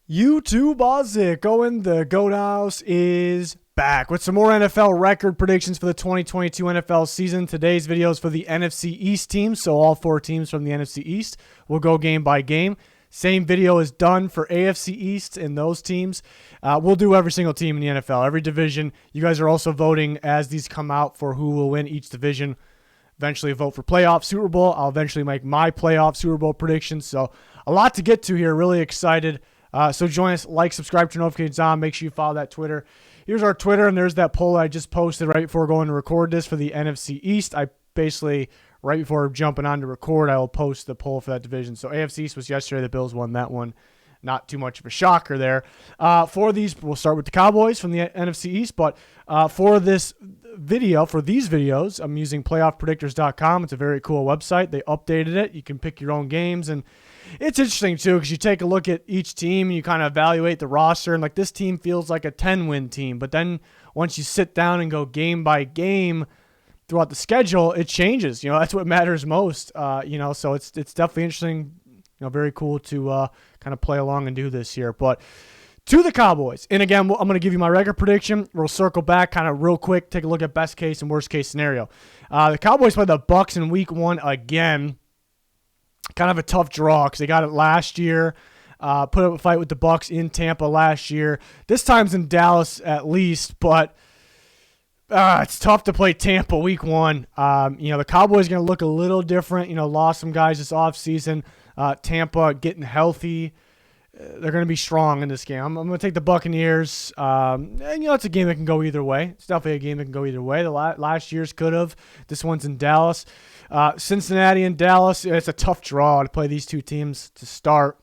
YouTube Ozic going. The Goat House is back with some more NFL record predictions for the 2022 NFL season. Today's video is for the NFC East teams, so all four teams from the NFC East. We'll go game by game. Same video is done for AFC East and those teams. We'll do every single team in the NFL, every division. You guys are also voting as these come out for who will win each division. Eventually vote for playoff Super Bowl. I'll eventually make my playoff Super Bowl predictions. So a lot to get to here. Really excited. So join us, like, subscribe, turn notifications on. Make sure you follow that Twitter. Here's our Twitter, and there's that poll I just posted right before going to record this for the NFC East. I basically, right before jumping on to record, I will post the poll for that division. So AFC East was yesterday. The Bills won that one. Not too much of a shocker there. For these, we'll start with the Cowboys from the NFC East. But for this video, for these videos, I'm using playoffpredictors.com. It's a very cool website. They updated it. You can pick your own games, and it's interesting too because you take a look at each team and you kind of evaluate the roster, and like this team feels like a 10-win team. But then once you sit down and go game by game throughout the schedule, it changes. That's what matters most. So it's definitely interesting. Very cool to kind of play along and do this here. But to the Cowboys, and again, I'm going to give you my record prediction. We'll circle back kind of real quick, take a look at best case and worst case scenario. The Cowboys play the Bucs in Week 1 again. Kind of a tough draw because they got it last year. Put up a fight with the Bucs in Tampa last year. This time's in Dallas at least, but it's tough to play Tampa Week 1. The Cowboys are going to look a little different. Lost some guys this offseason. Tampa getting healthy. They're going to be strong in this game. I'm going to take the Buccaneers. It's a game that can go either way. It's definitely a game that can go either way. The last year's could have. This one's in Dallas. Cincinnati and Dallas, it's a tough draw to play these two teams to start.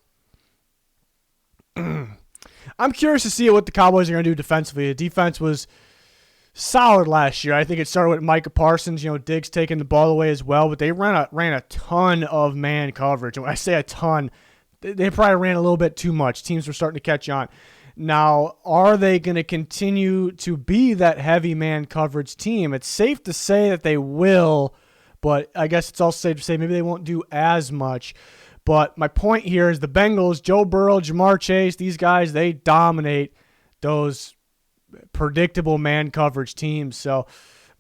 I'm curious to see what the Cowboys are going to do defensively. The defense was solid last year. I think it started with Micah Parsons, Diggs taking the ball away as well, but they ran a ton of man coverage. And when I say a ton, they probably ran a little bit too much. Teams were starting to catch on. Now, are they going to continue to be that heavy man coverage team? It's safe to say that they will, but I guess it's also safe to say maybe they won't do as much. But my point here is the Bengals, Joe Burrow, Jamar Chase, these guys, they dominate those predictable man coverage teams. So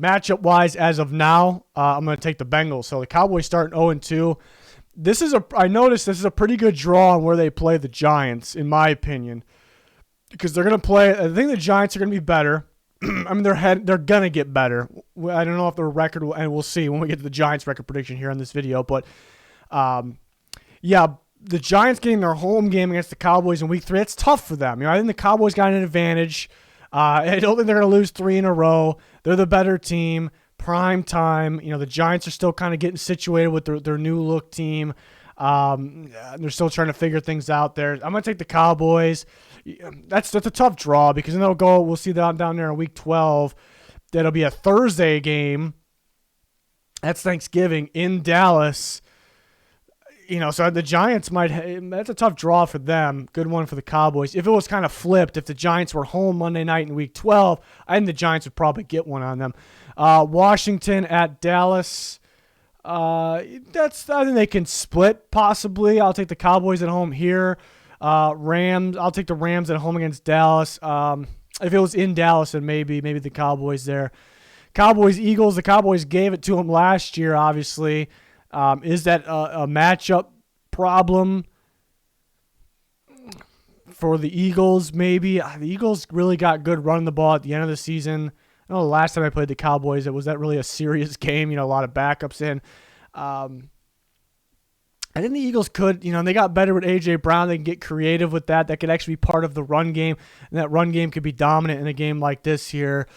matchup-wise, as of now, I'm going to take the Bengals. So the Cowboys starting 0-2. I noticed this is a pretty good draw on where they play the Giants, in my opinion, because they're going to play. I think the Giants are going to be better. I mean, they're going to get better. I don't know if their record will, and we'll see when we get to the Giants record prediction here on this video. But, the Giants getting their home game against the Cowboys in Week 3, it's tough for them. I think the Cowboys got an advantage. I don't think they're going to lose 3 in a row. They're the better team. Prime time. The Giants are still kind of getting situated with their new look team. They're still trying to figure things out there. I'm going to take the Cowboys. That's a tough draw because then we'll see that down there in Week 12. That'll be a Thursday game. That's Thanksgiving in Dallas. So the Giants that's a tough draw for them. Good one for the Cowboys. If it was kind of flipped, if the Giants were home Monday night in Week 12, I think the Giants would probably get one on them. Washington at Dallas. I think they can split possibly. I'll take the Cowboys at home here. Rams. I'll take the Rams at home against Dallas. If it was in Dallas, then maybe the Cowboys there. Cowboys Eagles. The Cowboys gave it to them last year. Obviously, is that a matchup problem for the Eagles? Maybe the Eagles really got good running the ball at the end of the season. I know the last time I played the Cowboys, was that really a serious game? A lot of backups in. I think the Eagles could, they got better with A.J. Brown. They can get creative with that. That could actually be part of the run game, and that run game could be dominant in a game like this here.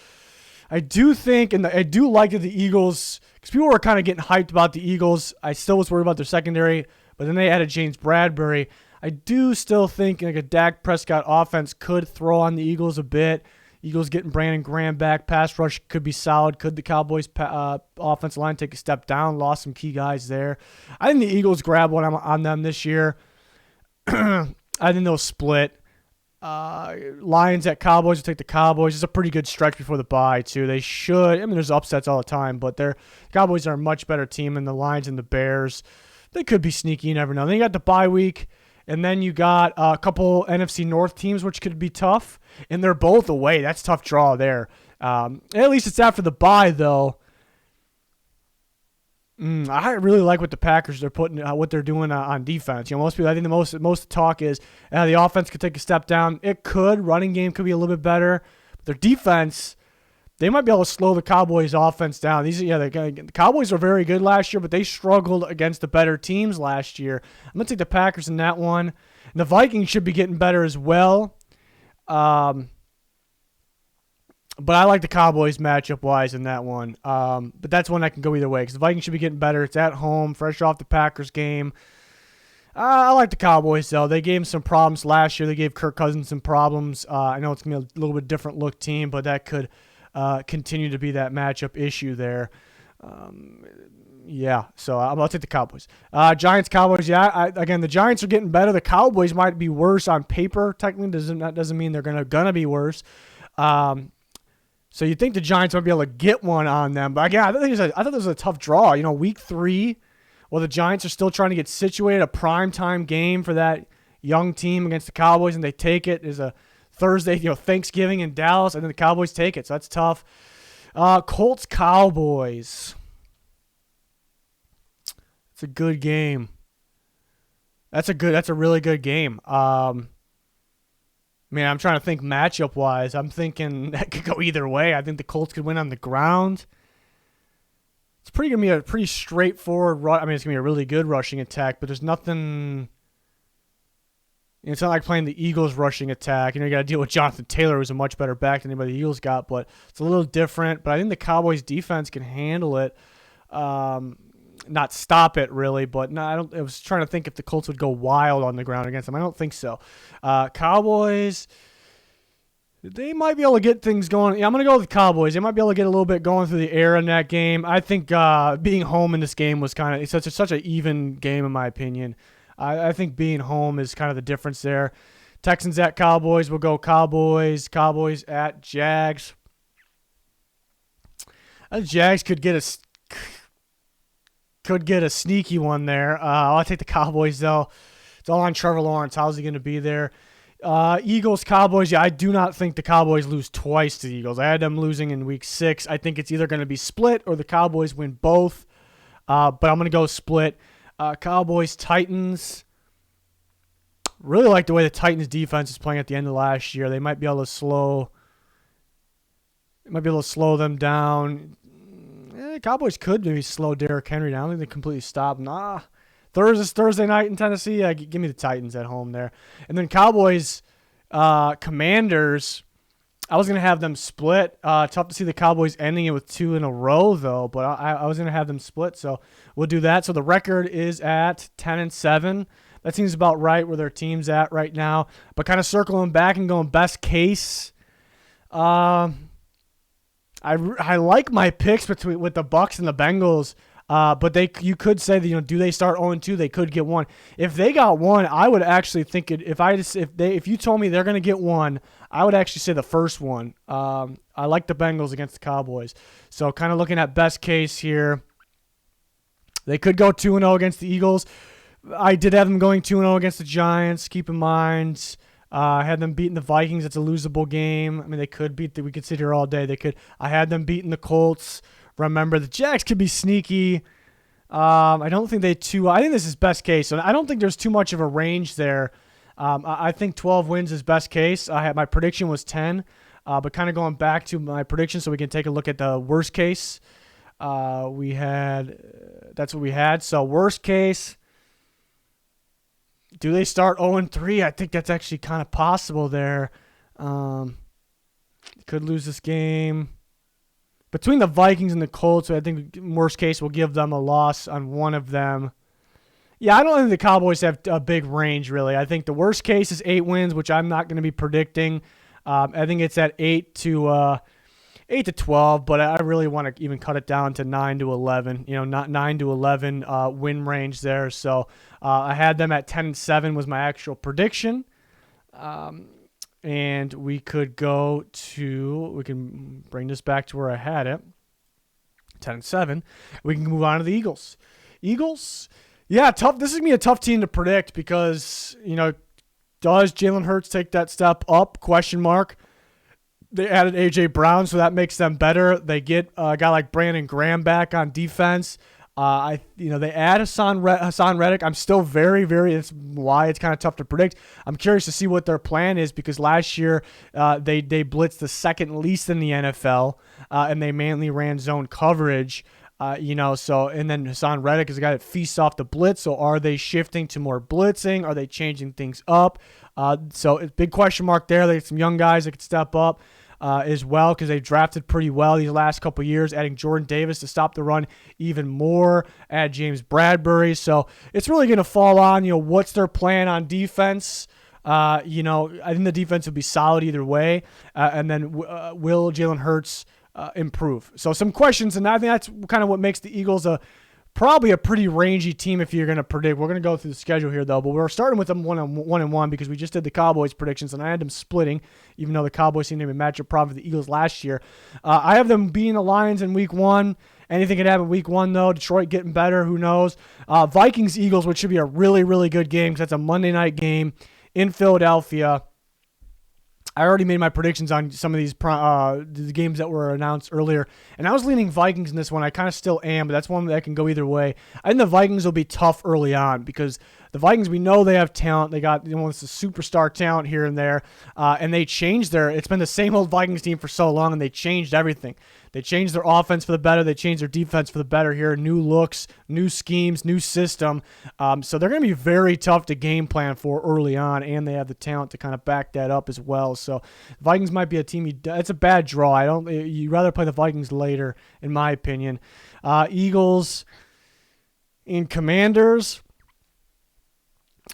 I do think, and I do like that the Eagles, because people were kind of getting hyped about the Eagles. I still was worried about their secondary, but then they added James Bradbury. I do still think like a Dak Prescott offense could throw on the Eagles a bit. Eagles getting Brandon Graham back. Pass rush could be solid. Could the Cowboys' offensive line take a step down? Lost some key guys there. I think the Eagles grab one on them this year. I think they'll split. Lions at Cowboys will take the Cowboys. It's a pretty good stretch before the bye, too. They should. There's upsets all the time, but the Cowboys are a much better team than the Lions and the Bears. They could be sneaky. You never know. Then you got the bye week. And then you got a couple NFC North teams, which could be tough. And they're both away. That's a tough draw there. At least it's after the bye, though. I really like what the Packers are putting, what they're doing on defense. Most people, I think the most talk is the offense could take a step down. It could. Running game could be a little bit better. But their defense, they might be able to slow the Cowboys' offense down. The Cowboys were very good last year, but they struggled against the better teams last year. I'm going to take the Packers in that one. And the Vikings should be getting better as well. But I like the Cowboys matchup-wise in that one. But that's one that can go either way because the Vikings should be getting better. It's at home, fresh off the Packers game. I like the Cowboys, though. They gave him some problems last year. They gave Kirk Cousins some problems. I know it's going to be a little bit different look team, but that could continue to be that matchup issue there. So I'll take the Cowboys. Giants-Cowboys, again, the Giants are getting better. The Cowboys might be worse on paper. Technically, that doesn't mean they're gonna be worse. So you think the Giants might be able to get one on them. But again, I thought this was a tough draw. Week 3, while the Giants are still trying to get situated, a primetime game for that young team against the Cowboys, and they take it. There's a Thursday, Thanksgiving in Dallas, and then the Cowboys take it. So that's tough. Colts-Cowboys. It's a good game. That's a really good game. I'm trying to think matchup-wise. I'm thinking that could go either way. I think the Colts could win on the ground. It's going to be a pretty straightforward it's going to be a really good rushing attack, but there's nothing. It's not like playing the Eagles rushing attack. You got to deal with Jonathan Taylor, who's a much better back than anybody the Eagles got, but it's a little different. But I think the Cowboys defense can handle it. Not stop it, really, but I was trying to think if the Colts would go wild on the ground against them. I don't think so. Cowboys, they might be able to get things going. Yeah, I'm going to go with the Cowboys. They might be able to get a little bit going through the air in that game. I think being home in this game was it's such an even game, in my opinion. I think being home is kind of the difference there. Texans at Cowboys. We'll go Cowboys. Cowboys at Jags. Jags could get a sneaky one there. I'll take the Cowboys, though. It's all on Trevor Lawrence. How's he going to be there? Eagles, Cowboys. Yeah, I do not think the Cowboys lose twice to the Eagles. I had them losing in week 6. I think it's either going to be split or the Cowboys win both. But I'm going to go split. Cowboys, Titans. Really like the way the Titans defense is playing at the end of last year. They might be able to slow them down. Cowboys could maybe slow Derrick Henry down. I don't think they completely stop. Thursday night in Tennessee. Give me the Titans at home there. And then Cowboys, Commanders. I was going to have them split. Tough to see the Cowboys ending it with 2 in a row, though. But I was going to have them split, so we'll do that. So the record is at 10-7. That seems about right where their team's at right now. But kind of circling back and going best case. I like my picks with the Bucs and the Bengals, but you could say that do they start 0-2? They could get one. If they got one, I would actually think it. If you told me they're going to get one, I would actually say the first one. I like the Bengals against the Cowboys, so kind of looking at best case here. They could go 2-0 against the Eagles. I did have them going 2-0 against the Giants. Keep in mind. I had them beating the Vikings. It's a losable game. They could we could sit here all day. I had them beating the Colts. Remember, the Jags could be sneaky. I don't think I think this is best case. So I don't think there's too much of a range there. I think 12 wins is best case. My prediction was 10, but kind of going back to my prediction so we can take a look at the worst case. That's what we had. So worst case. Do they start 0-3? I think that's actually kind of possible there. Could lose this game. Between the Vikings and the Colts, I think worst case will give them a loss on one of them. Yeah, I don't think the Cowboys have a big range, really. I think the worst case is 8 wins, which I'm not going to be predicting. I think it's at 8 to 12, but I really want to even cut it down to 9 to 11. Not 9 to 11 win range there. So I had them at 10-7 was my actual prediction. And we can bring this back to where I had it. 10-7. We can move on to the Eagles. Eagles, Yeah, tough. This is going to be a tough team to predict because, does Jalen Hurts take that step up? Question mark. They added A.J. Brown, so that makes them better. They get a guy like Brandon Graham back on defense. They add Hassan Reddick. I'm still very, very. It's why it's kind of tough to predict. I'm curious to see what their plan is because last year they blitzed the second least in the NFL, and they mainly ran zone coverage. And then Hassan Reddick is a guy that feasts off the blitz. So are they shifting to more blitzing? Are they changing things up? So it's a big question mark there. They have some young guys that could step up as well because they drafted pretty well these last couple of years, adding Jordan Davis to stop the run even more, add James Bradbury. So it's really going to fall on, what's their plan on defense. I think the defense will be solid either way. And then will Jalen Hurts improve? So some questions, and I think that's kind of what makes the Eagles probably a pretty rangy team if you're going to predict. We're going to go through the schedule here, though, but we're starting with them 1-1 because we just did the Cowboys predictions, and I had them splitting, even though the Cowboys seemed to be a matchup problem for the Eagles last year. I have them beating the Lions in Week 1. Anything could happen Week 1, though. Detroit getting better. Who knows? Vikings-Eagles, which should be a really, really good game because that's a Monday night game in Philadelphia. I already made my predictions on some of these the games that were announced earlier, and I was leaning Vikings in this one. I kind of still am, but that's one that can go either way. I think the Vikings will be tough early on because the Vikings, we know they have talent. They got it's a superstar talent here and there, and they changed it's been the same old Vikings team for so long, and they changed everything. They changed their offense for the better. They changed their defense for the better here. New looks, new schemes, new system. So they're going to be very tough to game plan for early on, and they have the talent to kind of back that up as well. So Vikings might be a team. It's a bad draw. You'd rather play the Vikings later, in my opinion. Eagles and Commanders.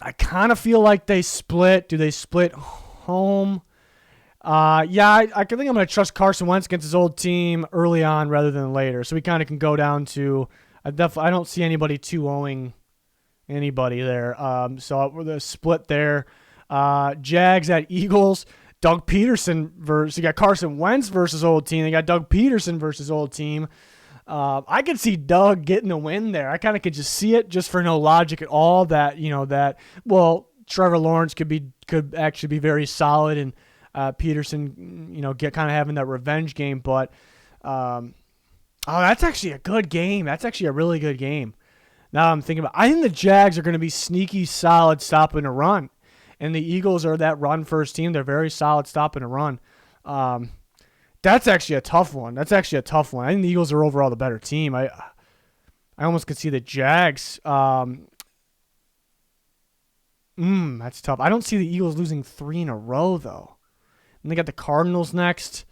I kind of feel like they split. Do they split home? I think I'm going to trust Carson Wentz against his old team early on rather than later. So we kind of can go down to I don't see anybody 2-0ing anybody there. So we're the split there. Jags at Eagles. Doug Peterson versus you got Carson Wentz versus old team. They got Doug Peterson versus old team. I could see Doug getting a win there. I kind of could just see it just for no logic at all. That Trevor Lawrence could actually be very solid and. Peterson, get kind of having that revenge game, but that's actually a good game. That's actually a really good game. Now I'm thinking I think the Jags are going to be sneaky solid stopping a run, and the Eagles are that run first team. They're very solid stopping a run. That's actually a tough one. I think the Eagles are overall the better team. I almost could see the Jags. That's tough. I don't see the Eagles losing 3 in a row though. And they got the Cardinals next.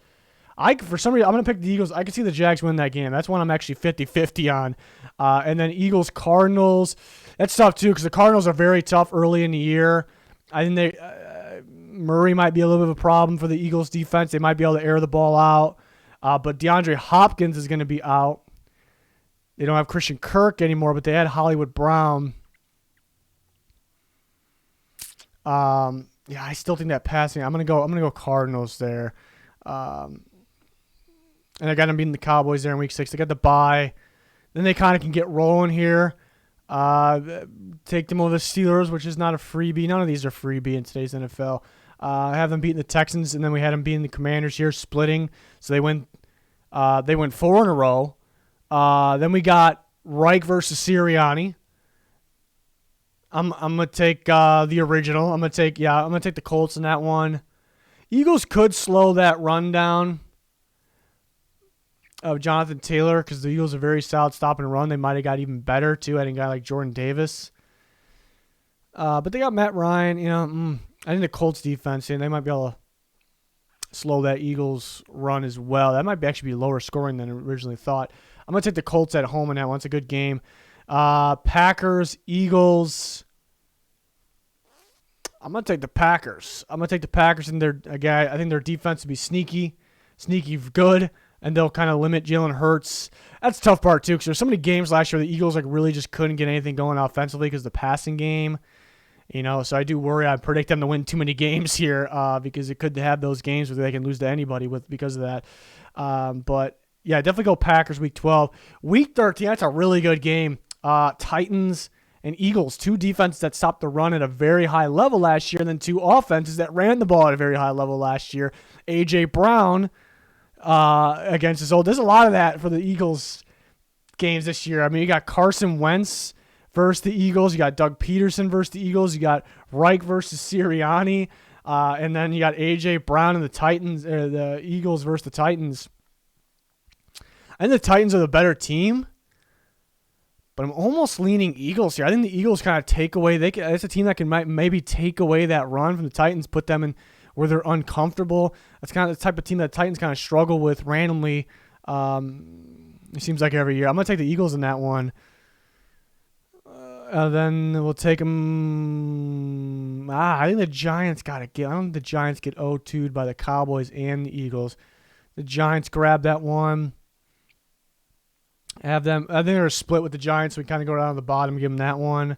For some reason, I'm going to pick the Eagles. I can see the Jags win that game. That's one I'm actually 50-50 on. And then Eagles-Cardinals. That's tough, too, because the Cardinals are very tough early in the year. I think Murray might be a little bit of a problem for the Eagles' defense. They might be able to air the ball out. But DeAndre Hopkins is going to be out. They don't have Christian Kirk anymore, but they had Hollywood Brown. Yeah, I still think that passing. I'm gonna go Cardinals there, and I got them beating the Cowboys there in Week 6. They got the bye, then they kind of can get rolling here. Take them over the Steelers, which is not a freebie. None of these are freebie in today's NFL. Have them beating the Texans, and then we had them beating the Commanders here, splitting. So they went 4 in a row. Then we got Reich versus Sirianni. I'm gonna take the original. I'm gonna take the Colts in that one. Eagles could slow that run down of Jonathan Taylor because the Eagles are very solid stop and run. They might have got even better too, adding a guy like Jordan Davis. But they got Matt Ryan. I think the Colts defense, they might be able to slow that Eagles run as well. That might actually be lower scoring than originally thought. I'm gonna take the Colts at home in that one. It's a good game. Packers, Eagles. I'm going to take the Packers. And I think their defense will be sneaky good, and they'll kind of limit Jalen Hurts. That's the tough part, too, because there's so many games last year the Eagles really just couldn't get anything going offensively because of the passing game. So I do worry. I predict them to win too many games here because it could have those games where they can lose to anybody because of that. But, yeah, definitely go Packers Week 12. Week 13, that's a really good game. Titans and Eagles, two defenses that stopped the run at a very high level last year, and then two offenses that ran the ball at a very high level last year. A.J. Brown against us. So there's a lot of that for the Eagles games this year. I mean, you got Carson Wentz versus the Eagles. You got Doug Peterson versus the Eagles. You got Reich versus Sirianni. And then you got A.J. Brown and the Titans, the Eagles versus the Titans. I think the Titans are the better team, but I'm almost leaning Eagles here. I think the Eagles kind of take away. It's a team that can maybe take away that run from the Titans, put them in where they're uncomfortable. That's kind of the type of team that the Titans kind of struggle with randomly. It seems like every year. I'm going to take the Eagles in that one. Then we'll take them. I think the Giants got to get. I don't think the Giants get 0-2'd by the Cowboys and the Eagles. The Giants grab that one. Have them. I think they're split with the Giants. So we kind of go down to the bottom, give them that one.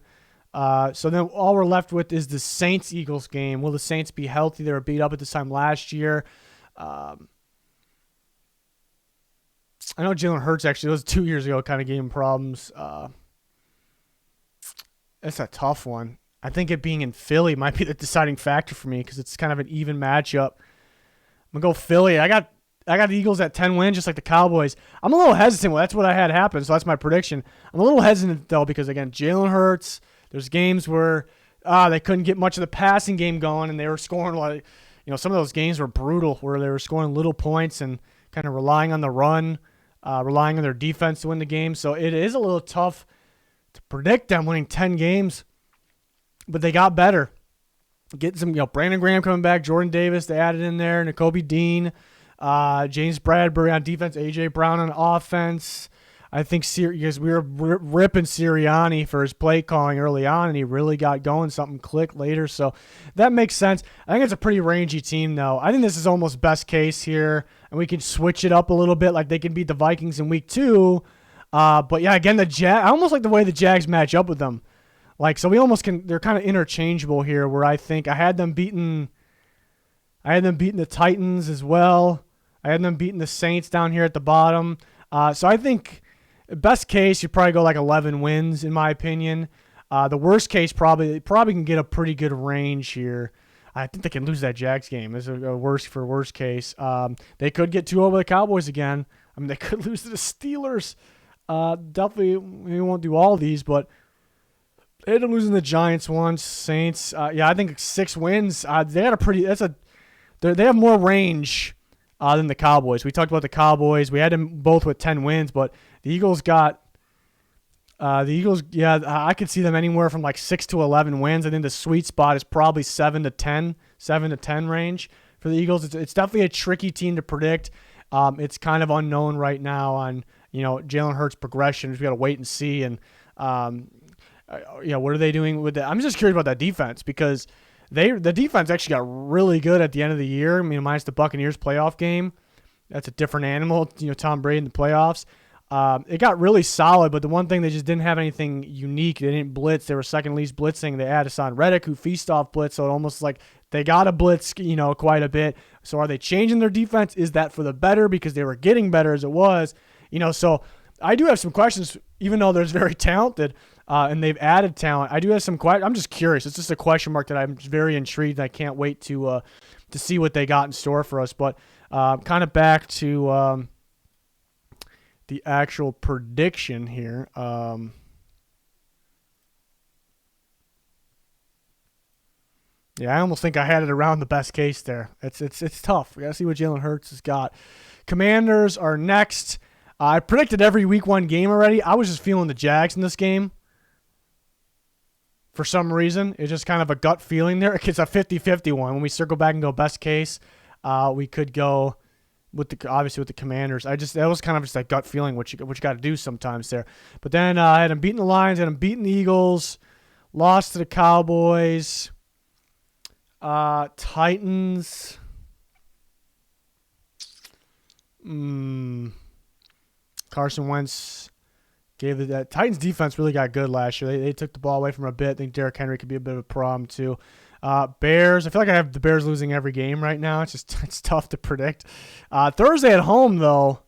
So then all we're left with is the Saints-Eagles game. Will the Saints be healthy? They were beat up at this time last year. I know Jalen Hurts actually, it was 2 years ago, kind of gave him problems. That's a tough one. I think it being in Philly might be the deciding factor for me because it's kind of an even matchup. I'm going to go Philly. I got the Eagles at 10 wins, just like the Cowboys. I'm a little hesitant. Well, that's what I had happen, so that's my prediction. I'm a little hesitant, though, because, again, Jalen Hurts, there's games where they couldn't get much of the passing game going, and they were scoring like, some of those games were brutal where they were scoring little points and kind of relying on the run, relying on their defense to win the game. So it is a little tough to predict them winning 10 games, but they got better. Getting some, Brandon Graham coming back, Jordan Davis, they added in there, Nakobe Dean, James Bradbury on defense, A.J. Brown on offense. I think because we were ripping Sirianni for his play calling early on, and he really got going. Something clicked later, so that makes sense. I think it's a pretty rangy team, though. I think this is almost best case here, and we can switch it up a little bit, like they can beat the Vikings in week 2. But yeah, again, I almost like the way the Jags match up with them. So we almost can. They're kind of interchangeable here. Where I think I had them beating the Titans as well. I had them beating the Saints down here at the bottom. So I think best case you probably go like 11 wins in my opinion. The worst case probably can get a pretty good range here. I think they can lose that Jags game. This is a worst case. They could get 2 over the Cowboys again. I mean, they could lose to the Steelers. Definitely, we won't do all these, but they had them losing the Giants once, Saints. I think 6 wins. They had they have more range than the Cowboys. We talked about the Cowboys. We had them both with 10 wins, but the Eagles got I could see them anywhere from like 6 to 11 wins. I think the sweet spot is probably 7 to 10 range for the Eagles. It's definitely a tricky team to predict. It's kind of unknown right now on Jalen Hurts' progression. We got to wait and see. And what are they doing with that? I'm just curious about that defense because the defense actually got really good at the end of the year. I mean, minus the Buccaneers playoff game. That's a different animal. Tom Brady in the playoffs. It got really solid, but the one thing, they just didn't have anything unique. They didn't blitz. They were second least blitzing. They had Hassan Reddick, who feast off blitz, so it almost like they got to blitz, quite a bit. So are they changing their defense? Is that for the better because they were getting better as it was? So I do have some questions, even though they're very talented and they've added talent. I do have some questions. I'm just curious. It's just a question mark that I'm very intrigued. I can't wait to see what they got in store for us. But kind of back to the actual prediction here. I almost think I had it around the best case there. It's tough. We got to see what Jalen Hurts has got. Commanders are next. I predicted every week 1 game already. I was just feeling the Jags in this game. For some reason, it's just kind of a gut feeling there. It's a 50-50 one. When we circle back and go best case, we could go with the Commanders. That was kind of just that gut feeling, which you got to do sometimes there. But then I had them beating the Lions, had them beating the Eagles, lost to the Cowboys, Titans. Carson Wentz gave that Titans defense really got good last year. They took the ball away from him a bit. I think Derrick Henry could be a bit of a problem too. Bears. I feel like I have the Bears losing every game right now. It's tough to predict. Thursday at home though.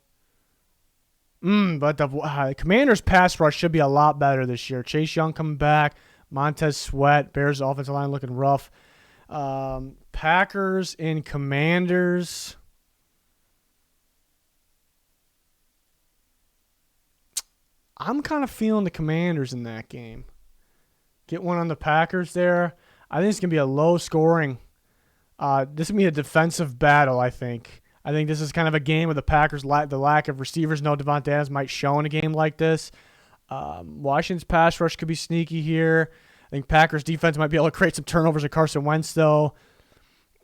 But the Commanders' pass rush should be a lot better this year. Chase Young coming back. Montez Sweat. Bears' offensive line looking rough. Packers and Commanders. I'm kind of feeling the Commanders in that game. Get one on the Packers there. I think it's going to be a low scoring. This is going to be a defensive battle, I think. I think this is kind of a game where the Packers, the lack of receivers, no Devontae Adams might show in a game like this. Washington's pass rush could be sneaky here. I think Packers defense might be able to create some turnovers at Carson Wentz, though.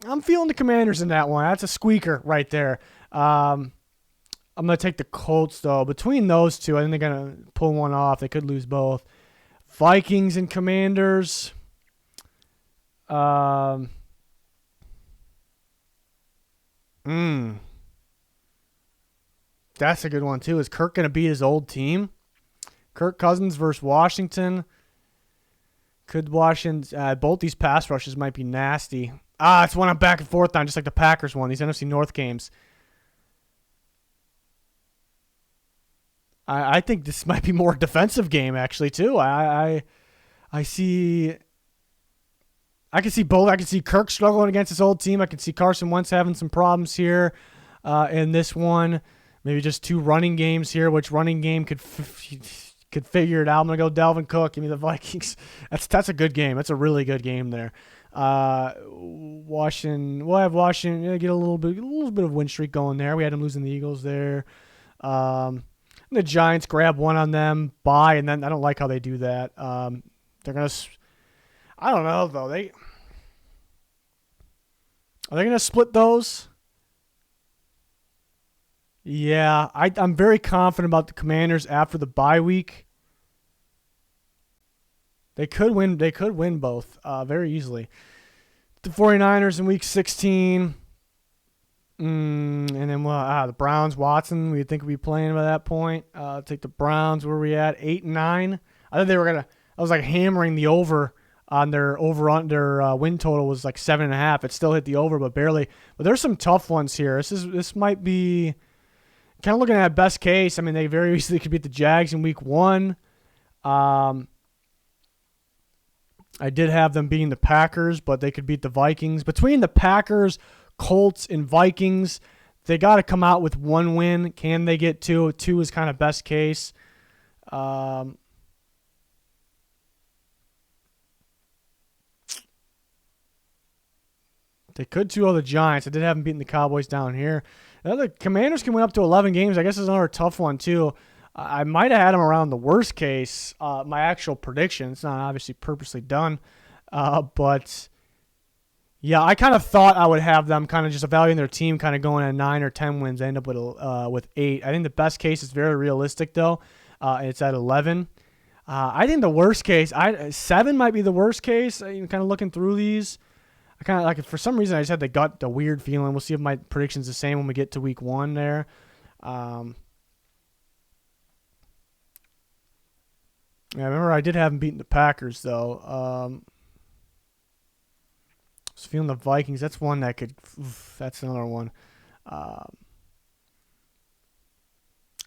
I'm feeling the Commanders in that one. That's a squeaker right there. I'm going to take the Colts, though. Between those two, I think they're going to pull one off. They could lose both. Vikings and Commanders. That's a good one, too. Is Kirk going to beat his old team? Kirk Cousins versus Washington. Could Washington... both these pass rushes might be nasty. It's one I'm back and forth on, just like the Packers one, these NFC North games. I think this might be more defensive game, actually, too. I see... I can see both. I can see Kirk struggling against his old team. I can see Carson Wentz having some problems here in this one. Maybe just two running games here. Which running game could figure it out? I'm going to go Dalvin Cook. Give me the Vikings. That's a good game. That's a really good game there. Washington. We'll have Washington get a little bit of win streak going there. We had them losing the Eagles there. The Giants grab one on them, bye, and then I don't like how they do that. They're going to... I don't know, though. Are they going to split those? Yeah, I'm very confident about the Commanders after the bye week. They could win. They could win both very easily. The 49ers in Week 16. And then the Browns, Watson, we'd think we'd be playing by that point. Take the Browns. Where are we at? 8-9. I think they were going to – I was like hammering the over on their win total was like 7.5. It still hit the over, but barely. But there's some tough ones here. This might be kind of looking at best case. I mean, they very easily could beat the Jags in Week 1. I did have them beating the Packers, but they could beat the Vikings. Between the Packers, Colts, and Vikings, they got to come out with one win. Can they get two? Two is kind of best case. They could 2-0 the Giants. I did have them beating the Cowboys down here. The Commanders can win up to 11 games. I guess is another tough one, too. I might have had them around the worst case, my actual prediction. It's not obviously purposely done. But, yeah, I kind of thought I would have them kind of just evaluating their team, kind of going at 9 or 10 wins, end up with 8. I think the best case is very realistic, though. It's at 11. I think the worst case, 7 might be the worst case. Kind of looking through these. I kind of like, for some reason, I just had the weird feeling. We'll see if my prediction's the same when we get to Week 1 there. Yeah, I remember I did have them beating the Packers, though. I was feeling the Vikings. That's one that could... that's another one. I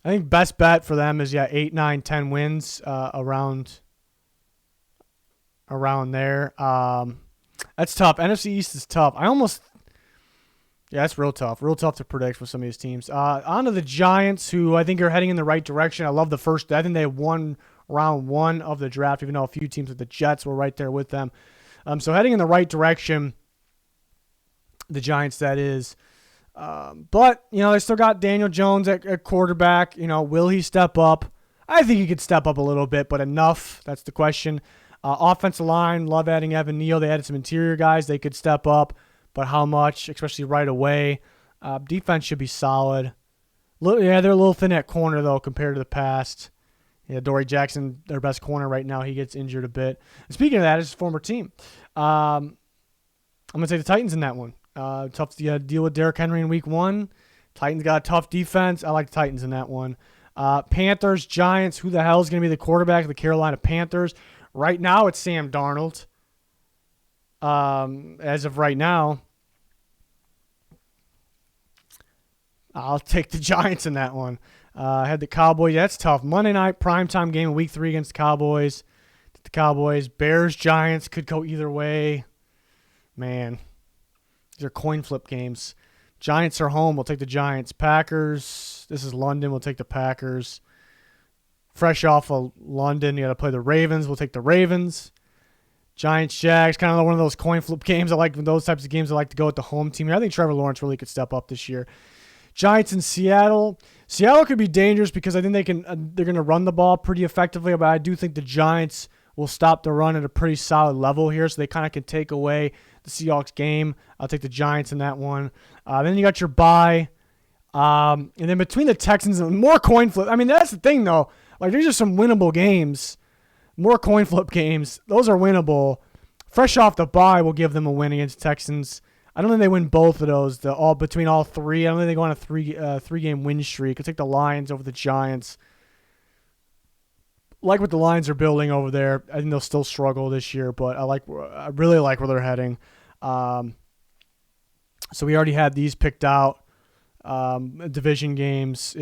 think best bet for them is, 8, 9, 10 wins around there. That's tough. NFC East is tough. That's real tough. Real tough to predict for some of these teams. On to the Giants, who I think are heading in the right direction. I love the first. I think they won round 1 of the draft, even though a few teams like the Jets were right there with them. So heading in the right direction, the Giants, that is. But, they still got Daniel Jones at quarterback. Will he step up? I think he could step up a little bit, but enough? That's the question. Offensive line, love adding Evan Neal. They added some interior guys. They could step up, but how much, especially right away? Defense should be solid. They're a little thin at corner, though, compared to the past. Yeah, Dory Jackson, their best corner right now, he gets injured a bit. And speaking of that, it's his former team. I'm going to say the Titans in that one. Tough to deal with Derrick Henry in Week 1. Titans got a tough defense. I like the Titans in that one. Panthers, Giants, who the hell is going to be the quarterback of the Carolina Panthers? Right now, it's Sam Darnold. As of right now, I'll take the Giants in that one. I had the Cowboys. Yeah, that's tough. Monday night primetime game, week 3 against the Cowboys. The Cowboys, Bears, Giants could go either way. Man, these are coin flip games. Giants are home. We'll take the Giants. Packers. This is London. We'll take the Packers. Fresh off of London, you got to play the Ravens. We'll take the Ravens. Giants, Jags, kind of one of those coin flip games. I like those types of games. I like to go with the home team here. I think Trevor Lawrence really could step up this year. Giants in Seattle. Seattle could be dangerous because I think they're going to run the ball pretty effectively, but I do think the Giants will stop the run at a pretty solid level here, so they kind of can take away the Seahawks game. I'll take the Giants in that one. Then you got your bye. And then between the Texans and more coin flip. I mean, that's the thing, though. Like, these are some winnable games. More coin flip games. Those are winnable. Fresh off the bye, we'll give them a win against Texans. I don't think they win both of those. Between all three, I don't think they go on a three-game win streak. I'll take the Lions over the Giants. Like what the Lions are building over there. I think they'll still struggle this year, but I really like where they're heading. So we already had these picked out. Division games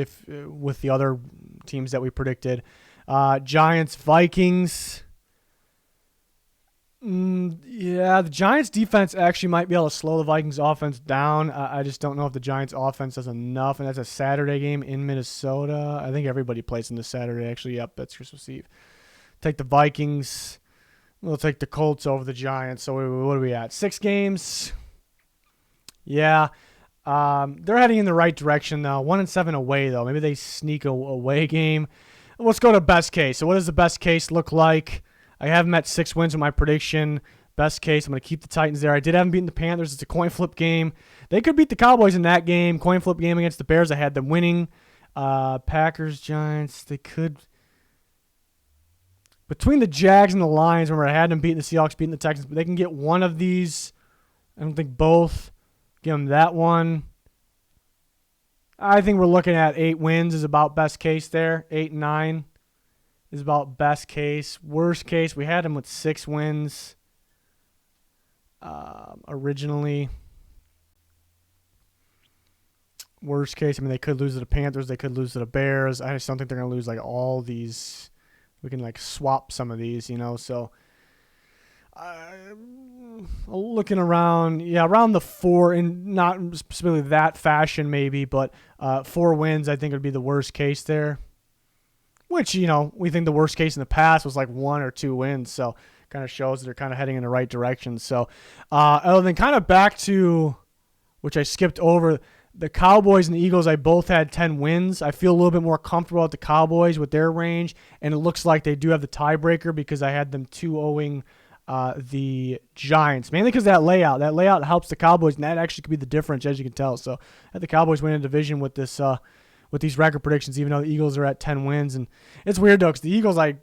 with the other teams that we predicted. Giants, Vikings. Yeah, the Giants defense actually might be able to slow the Vikings offense down. I just don't know if the Giants offense does enough, and that's a Saturday game in Minnesota. I think everybody plays in the Saturday, actually. Yep, that's Christmas Eve. Take the Vikings. We'll take the Colts over the Giants. So what are we at? 6 games? Yeah. They're heading in the right direction now. 1-7 away, though. Maybe they sneak a away game. Let's go to best case. So what does the best case look like? I have them at 6 wins with my prediction. Best case, I'm going to keep the Titans there. I did have them beating the Panthers. It's a coin flip game. They could beat the Cowboys in that game. Coin flip game against the Bears. I had them winning. Packers, Giants, they could. Between the Jags and the Lions, remember I had them beating the Seahawks, beating the Texans, but they can get one of these. I don't think both. Give them that one. I think we're looking at 8 wins is about best case there. 8 and 9 is about best case. Worst case, we had them with 6 wins originally. Worst case, I mean, they could lose to the Panthers. They could lose to the Bears. I just don't think they're going to lose like all these. We can like swap some of these, so looking around, around the 4, and not specifically that fashion maybe, but 4 wins I think would be the worst case there, which, we think the worst case in the past was like 1 or 2 wins, so kind of shows that they're kind of heading in the right direction. So other than kind of back to, which I skipped over, the Cowboys and the Eagles, I both had 10 wins. I feel a little bit more comfortable with the Cowboys with their range, and it looks like they do have the tiebreaker because I had them 2-0 the Giants, mainly because that layout helps the Cowboys, and that actually could be the difference, as you can tell. So I had the Cowboys winning a division with this with these record predictions, even though the Eagles are at 10 wins. And it's weird though, because the Eagles had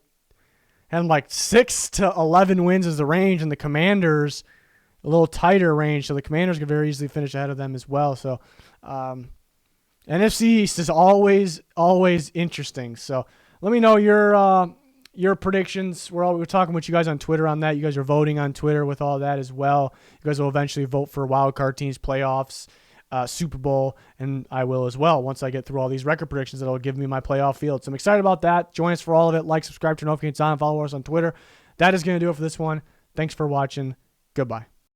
them like 6 to 11 wins as the range, and the Commanders a little tighter range, so the Commanders could very easily finish ahead of them as well. So NFC East is always interesting. So let me know your predictions. We're talking with you guys on Twitter on that. You guys are voting on Twitter with all that as well. You guys will eventually vote for wild card teams, playoffs, Super Bowl, and I will as well once I get through all these record predictions that'll give me my playoff field. So I'm excited about that. Join us for all of it. Like, subscribe, turn notifications on, follow us on Twitter. That is going to do it for this one. Thanks for watching. Goodbye.